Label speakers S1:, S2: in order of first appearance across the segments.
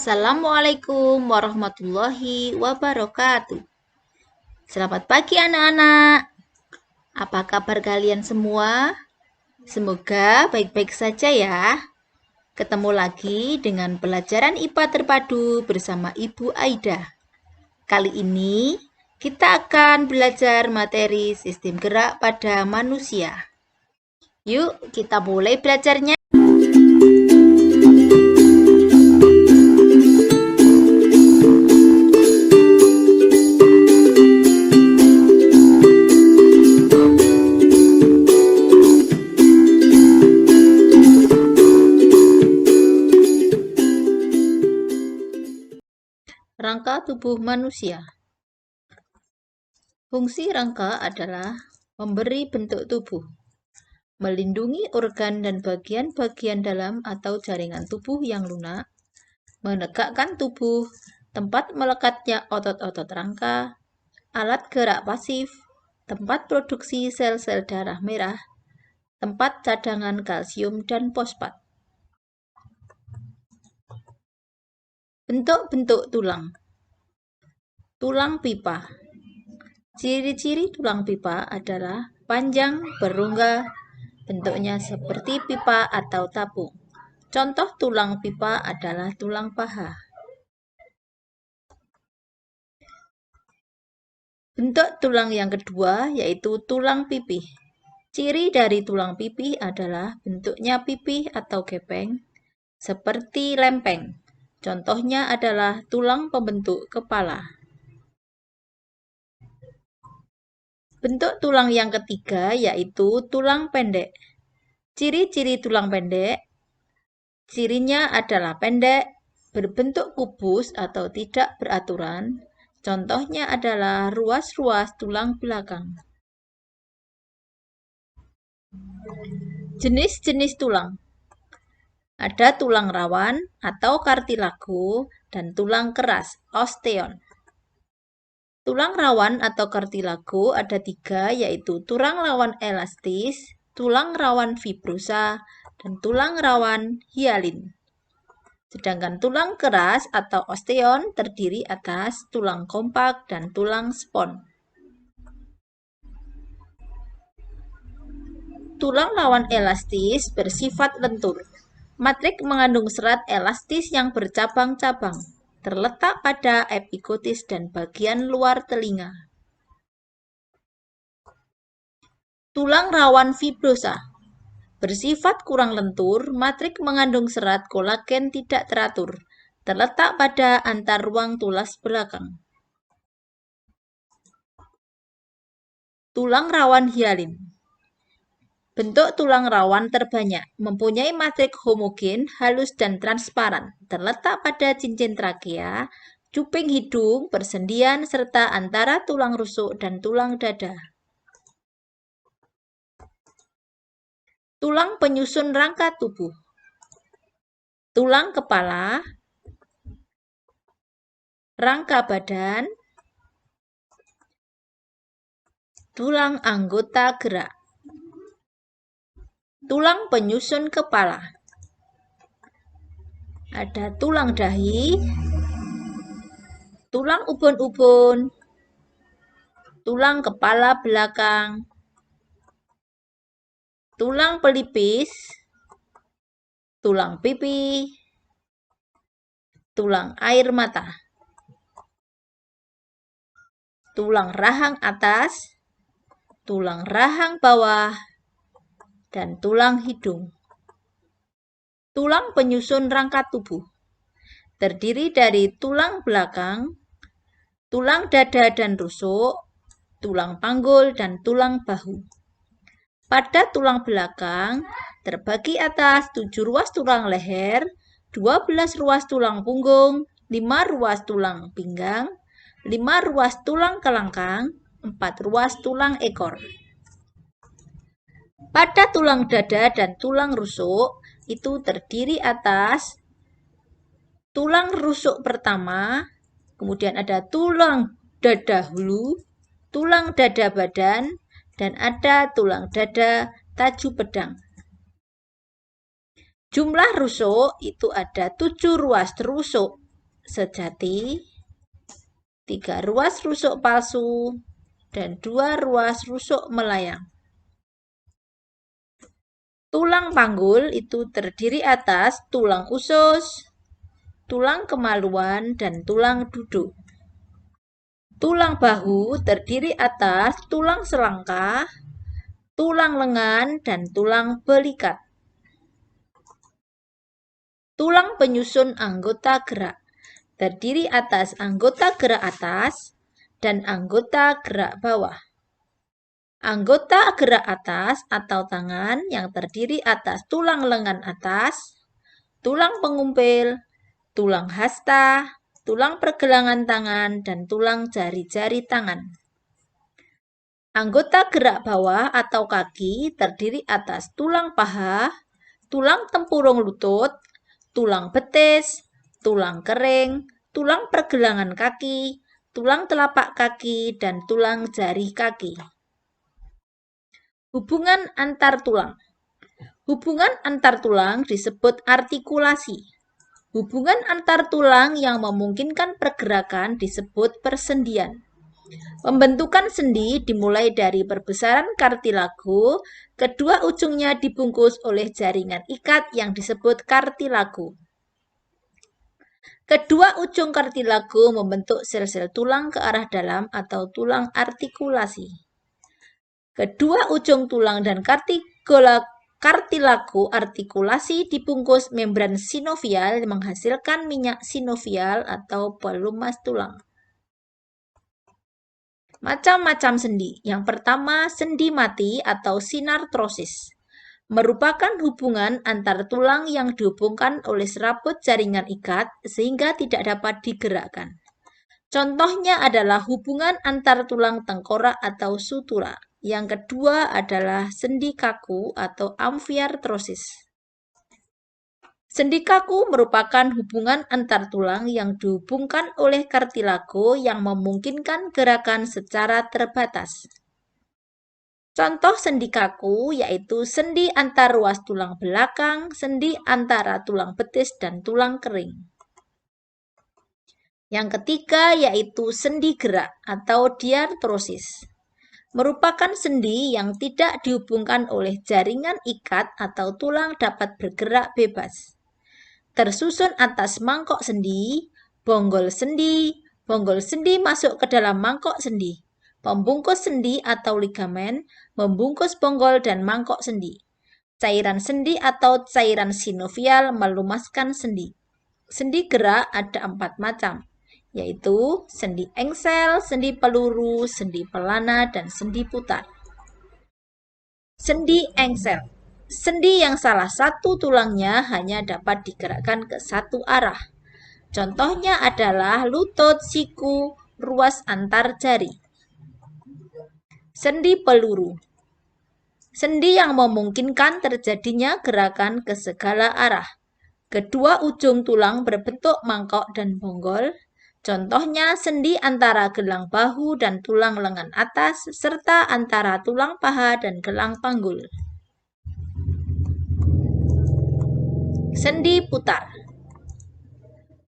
S1: Assalamualaikum warahmatullahi wabarakatuh. Selamat pagi anak-anak. Apa kabar kalian semua? Semoga baik-baik saja ya. Ketemu lagi dengan pelajaran IPA terpadu bersama Ibu Aida. Kali ini kita akan belajar materi sistem gerak pada manusia. Yuk, kita mulai belajarnya. Rangka tubuh manusia. Fungsi rangka adalah memberi bentuk tubuh, melindungi organ dan bagian-bagian dalam atau jaringan tubuh yang lunak, menegakkan tubuh, tempat melekatnya otot-otot rangka, alat gerak pasif, tempat produksi sel-sel darah merah, tempat cadangan kalsium dan fosfat. Bentuk-bentuk tulang. Tulang pipa. Ciri-ciri tulang pipa adalah panjang, berongga, bentuknya seperti pipa atau tabung. Contoh tulang pipa adalah tulang paha. Bentuk tulang yang kedua yaitu tulang pipih. Ciri dari tulang pipih adalah bentuknya pipih atau gepeng, seperti lempeng. Contohnya adalah tulang pembentuk kepala. Bentuk tulang yang ketiga yaitu tulang pendek. Ciri-ciri tulang pendek, cirinya adalah pendek, berbentuk kubus atau tidak beraturan. Contohnya adalah ruas-ruas tulang belakang. Jenis-jenis tulang. Ada tulang rawan atau kartilago dan tulang keras, osteon. Tulang rawan atau kartilago ada 3, yaitu tulang rawan elastis, tulang rawan fibrosa, dan tulang rawan hialin. Sedangkan tulang keras atau osteon terdiri atas tulang kompak dan tulang spon. Tulang rawan elastis bersifat lentur. Matrik mengandung serat elastis yang bercabang-cabang, terletak pada epigotis dan bagian luar telinga. Tulang rawan fibrosa bersifat kurang lentur, matrik mengandung serat kolagen tidak teratur, terletak pada antar ruang tulas belakang. Tulang rawan hialin. Bentuk tulang rawan terbanyak, mempunyai matrik homogen, halus dan transparan, terletak pada cincin trakea, cuping hidung, persendian, serta antara tulang rusuk dan tulang dada. Tulang penyusun rangka tubuh. Tulang kepala, rangka badan, tulang anggota gerak. Tulang penyusun kepala. Ada tulang dahi, tulang ubun-ubun, tulang kepala belakang, tulang pelipis, tulang pipi, tulang air mata, tulang rahang atas, tulang rahang bawah, dan tulang hidung. Tulang penyusun rangka tubuh terdiri dari tulang belakang, tulang dada dan rusuk, tulang panggul, dan tulang bahu. Pada tulang belakang, terbagi atas 7 ruas tulang leher, 12 ruas tulang punggung, 5 ruas tulang pinggang, 5 ruas tulang kelangkang, 4 ruas tulang ekor. Pada tulang dada dan tulang rusuk, itu terdiri atas tulang rusuk pertama, kemudian ada tulang dada hulu, tulang dada badan, dan ada tulang dada taju pedang. Jumlah rusuk itu ada 7 ruas rusuk sejati, 3 ruas rusuk palsu, dan 2 ruas rusuk melayang. Tulang panggul itu terdiri atas tulang usus, tulang kemaluan, dan tulang duduk. Tulang bahu terdiri atas tulang selangkah, tulang lengan, dan tulang belikat. Tulang penyusun anggota gerak terdiri atas anggota gerak atas dan anggota gerak bawah. Anggota gerak atas atau tangan yang terdiri atas tulang lengan atas, tulang pengumpil, tulang hasta, tulang pergelangan tangan, dan tulang jari-jari tangan. Anggota gerak bawah atau kaki terdiri atas tulang paha, tulang tempurung lutut, tulang betis, tulang kering, tulang pergelangan kaki, tulang telapak kaki, dan tulang jari kaki. Hubungan antar tulang. Hubungan antar tulang disebut artikulasi. Hubungan antar tulang yang memungkinkan pergerakan disebut persendian. Pembentukan sendi dimulai dari perbesaran kartilago, kedua ujungnya dibungkus oleh jaringan ikat yang disebut kartilago. Kedua ujung kartilago membentuk sel-sel tulang ke arah dalam atau tulang artikulasi. Kedua ujung tulang dan kartilago artikulasi dibungkus membran sinovial menghasilkan minyak sinovial atau pelumas tulang. Macam-macam sendi. Yang pertama, sendi mati atau sinartrosis. Merupakan hubungan antar tulang yang dihubungkan oleh serabut jaringan ikat sehingga tidak dapat digerakkan. Contohnya adalah hubungan antar tulang tengkorak atau sutura. Yang kedua adalah sendi kaku atau amfiartrosis. Sendi kaku merupakan hubungan antar tulang yang dihubungkan oleh kartilago yang memungkinkan gerakan secara terbatas. Contoh sendi kaku yaitu sendi antar ruas tulang belakang, sendi antara tulang betis dan tulang kering. Yang ketiga yaitu sendi gerak atau diartrosis. Merupakan sendi yang tidak dihubungkan oleh jaringan ikat atau tulang dapat bergerak bebas. Tersusun atas mangkok sendi, bonggol sendi masuk ke dalam mangkok sendi, pembungkus sendi atau ligamen, membungkus bonggol dan mangkok sendi. Cairan sendi atau cairan sinovial melumaskan sendi. Sendi gerak ada 4 macam, yaitu sendi engsel, sendi peluru, sendi pelana, dan sendi putar. Sendi engsel. Sendi yang salah satu tulangnya hanya dapat digerakkan ke satu arah. Contohnya adalah lutut, siku, ruas antar jari. Sendi peluru. Sendi yang memungkinkan terjadinya gerakan ke segala arah. Kedua ujung tulang berbentuk mangkok dan bonggol. Contohnya sendi antara gelang bahu dan tulang lengan atas, serta antara tulang paha dan gelang panggul. Sendi putar.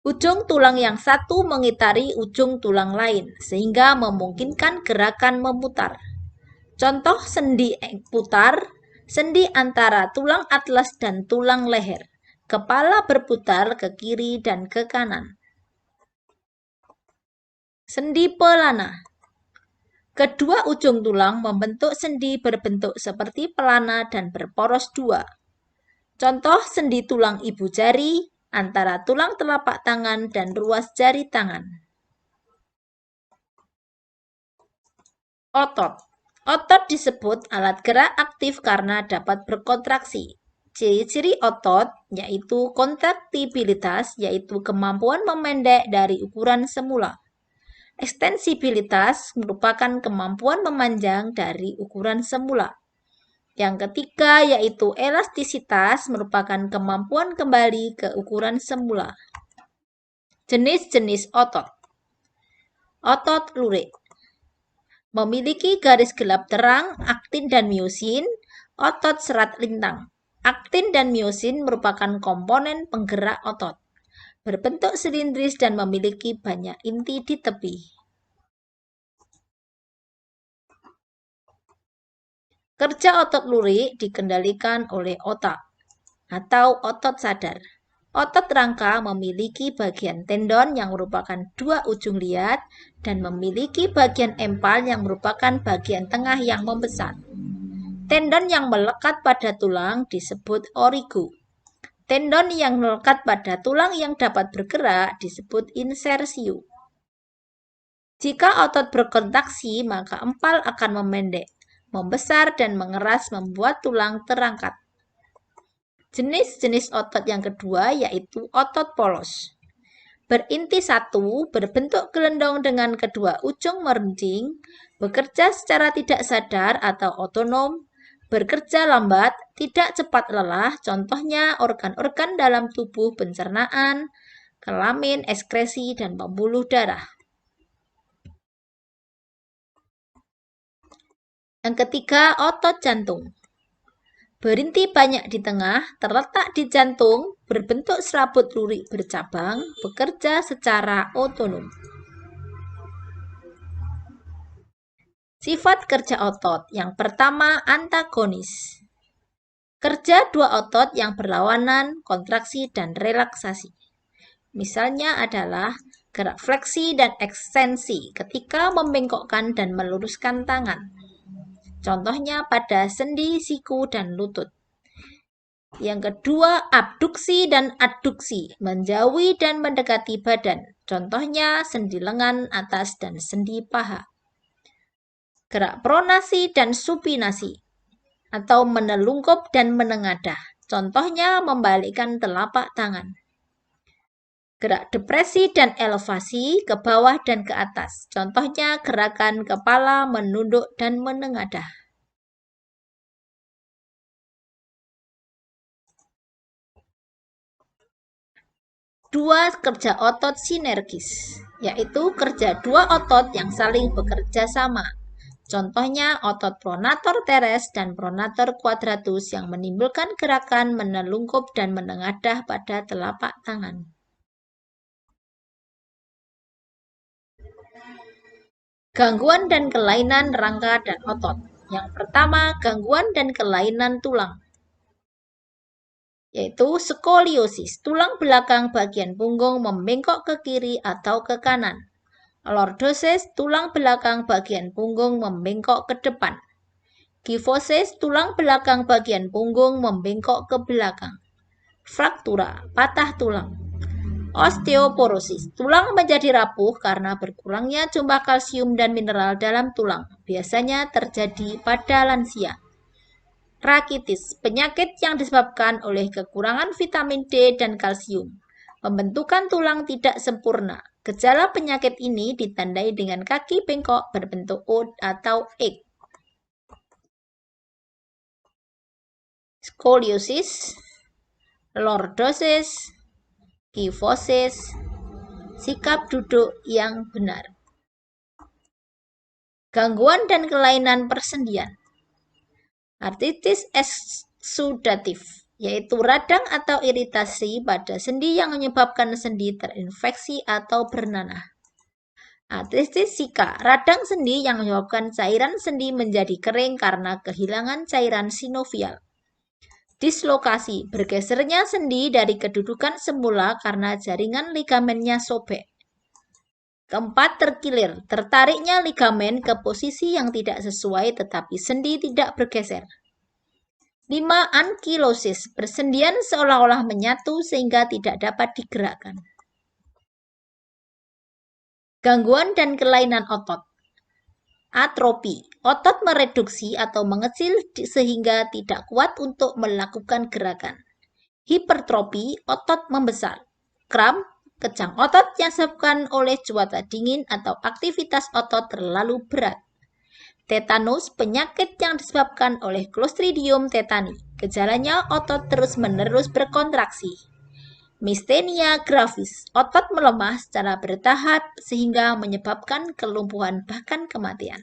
S1: Ujung tulang yang satu mengitari ujung tulang lain, sehingga memungkinkan gerakan memutar. Contoh sendi putar, sendi antara tulang atlas dan tulang leher. Kepala berputar ke kiri dan ke kanan. Sendi pelana. Kedua ujung tulang membentuk sendi berbentuk seperti pelana dan berporos 2. Contoh sendi tulang ibu jari antara tulang telapak tangan dan ruas jari tangan. Otot. Otot disebut alat gerak aktif karena dapat berkontraksi. Ciri-ciri otot yaitu kontraktibilitas, yaitu kemampuan memendek dari ukuran semula. Ekstensibilitas merupakan kemampuan memanjang dari ukuran semula. Yang ketiga yaitu elastisitas merupakan kemampuan kembali ke ukuran semula. Jenis-jenis otot. Otot lurik. Memiliki garis gelap terang, aktin dan miosin, otot serat lintang. Aktin dan miosin merupakan komponen penggerak otot. berbentuk silindris dan memiliki banyak inti di tepi. Kerja otot lurik dikendalikan oleh otak atau otot sadar. Otot rangka memiliki bagian tendon yang merupakan dua ujung liat dan memiliki bagian empal yang merupakan bagian tengah yang membesar. Tendon yang melekat pada tulang disebut origo. Tendon yang melekat pada tulang yang dapat bergerak disebut insersio. Jika otot berkontraksi, maka empal akan memendek, membesar, dan mengeras membuat tulang terangkat. Jenis-jenis otot yang kedua yaitu otot polos. Berinti satu, berbentuk gelendong dengan kedua ujung meruncing, bekerja secara tidak sadar atau otonom, bekerja lambat, tidak cepat lelah, contohnya organ-organ dalam tubuh pencernaan, kelamin, ekskresi, dan pembuluh darah. Yang ketiga, otot jantung. Berinti banyak di tengah, terletak di jantung, berbentuk serabut lurik bercabang, bekerja secara otonom. Sifat kerja otot. Yang pertama, antagonis. Kerja dua otot yang berlawanan, kontraksi dan relaksasi. Misalnya adalah gerak fleksi dan ekstensi ketika membengkokkan dan meluruskan tangan. Contohnya pada sendi, siku, dan lutut. Yang kedua, abduksi dan adduksi, menjauhi dan mendekati badan. Contohnya sendi lengan atas dan sendi paha. Gerak pronasi dan supinasi, atau menelungkup dan menengadah. Contohnya membalikkan telapak tangan. Gerak depresi dan elevasi, ke bawah dan ke atas. Contohnya gerakan kepala menunduk dan menengadah. Dua kerja otot sinergis, yaitu kerja dua otot yang saling bekerja sama. Contohnya otot pronator teres dan pronator quadratus yang menimbulkan gerakan menelungkup dan menengadah pada telapak tangan. Gangguan dan kelainan rangka dan otot. Yang pertama, gangguan dan kelainan tulang, yaitu skoliosis. Tulang belakang bagian punggung membengkok ke kiri atau ke kanan. Lordosis, tulang belakang bagian punggung membengkok ke depan. Kyphosis, tulang belakang bagian punggung membengkok ke belakang. Fraktura, patah tulang. Osteoporosis, tulang menjadi rapuh karena berkurangnya jumlah kalsium dan mineral dalam tulang. Biasanya terjadi pada lansia. Rakitis, penyakit yang disebabkan oleh kekurangan vitamin D dan kalsium. Pembentukan tulang tidak sempurna. Gejala penyakit ini ditandai dengan kaki bengkok berbentuk O atau X. Skoliosis, lordosis, kyphosis, sikap duduk yang benar. Gangguan dan kelainan persendian. Artritis eksudatif, yaitu radang atau iritasi pada sendi yang menyebabkan sendi terinfeksi atau bernanah. Artritis sika, radang sendi yang menyebabkan cairan sendi menjadi kering karena kehilangan cairan sinovial. Dislokasi, bergesernya sendi dari kedudukan semula karena jaringan ligamennya sobek. Keempat, terkilir, tertariknya ligamen ke posisi yang tidak sesuai tetapi sendi tidak bergeser. 5. Ankilosis, persendian seolah-olah menyatu sehingga tidak dapat digerakkan. Gangguan dan kelainan otot. Atrofi, otot mereduksi atau mengecil sehingga tidak kuat untuk melakukan gerakan. Hipertrofi, otot membesar. Kram, kejang otot yang disebabkan oleh cuaca dingin atau aktivitas otot terlalu berat. Tetanus, penyakit yang disebabkan oleh Clostridium tetani. Gejalanya otot terus-menerus berkontraksi. Mistenia gravis, otot melemah secara bertahap sehingga menyebabkan kelumpuhan bahkan kematian.